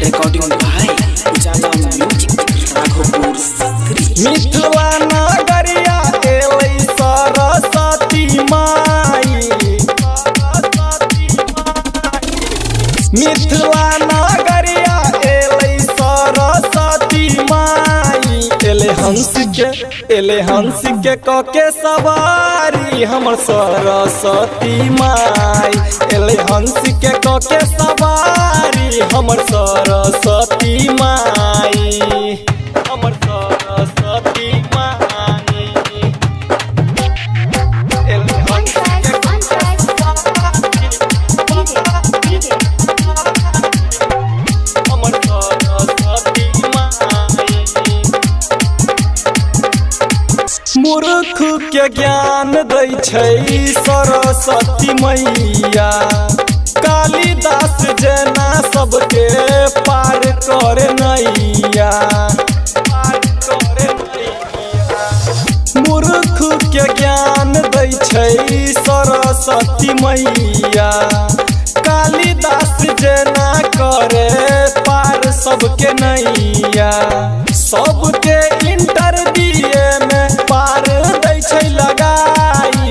Recording भाई उजाला music Raghopur सकरी। मिथिला नगरिया एलै सरस्वती माई, मिथिला नगरिया एलै सरस्वती माई। एले हंस के कके सवारी हमर सरस्वती माई। एले हंस के कके सवारी हमर सरस्वती माई, हमर सरस्वती माई। एले हंस के कके सवारी हमर सरस्वती माई। मूर्ख के ज्ञान दै छै सरस्वती मैया, कालिदास जेना सबके पार करे नैया, पार करे नैया। मूर्ख के ज्ञान दै छै सरस्वती मैया, कालिदास जेना करे पार सबके नैया। सबके इंटर दिए में पार दै छै लगाई।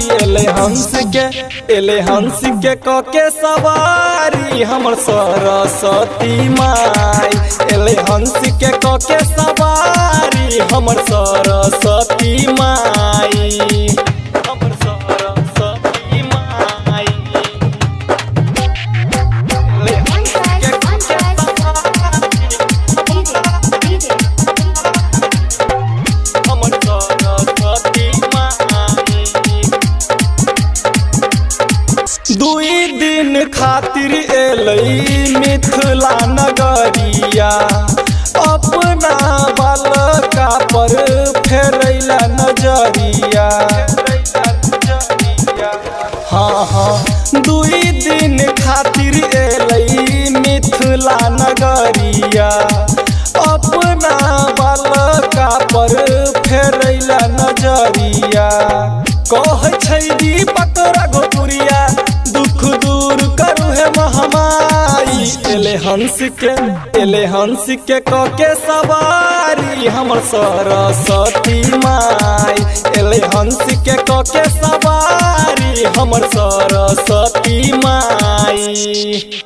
एले हंस के कके सवारी हमर सरस्वती माई। एले हंस के कके सवारी हमर सरस्वती माई, हमर सरस्वती माई। एले हंस के कके सवारी हमर सरस्वती माई। दुई दिन खातिर एलै मिथिला नगरिया, अपना बालका पर फेरैला नजरिया। हाँ दुई दिन खातिर एलै मिथिला नगरिया, अपना बालका पर फेरैला नजरिया। कह छै दीपक राघोपुरिया दुख दूर करू है महामाई। एले हंस के कके सवारी हमर सरस्वती माई। एले हंस के कके सवारी हमर सरस्वती माई।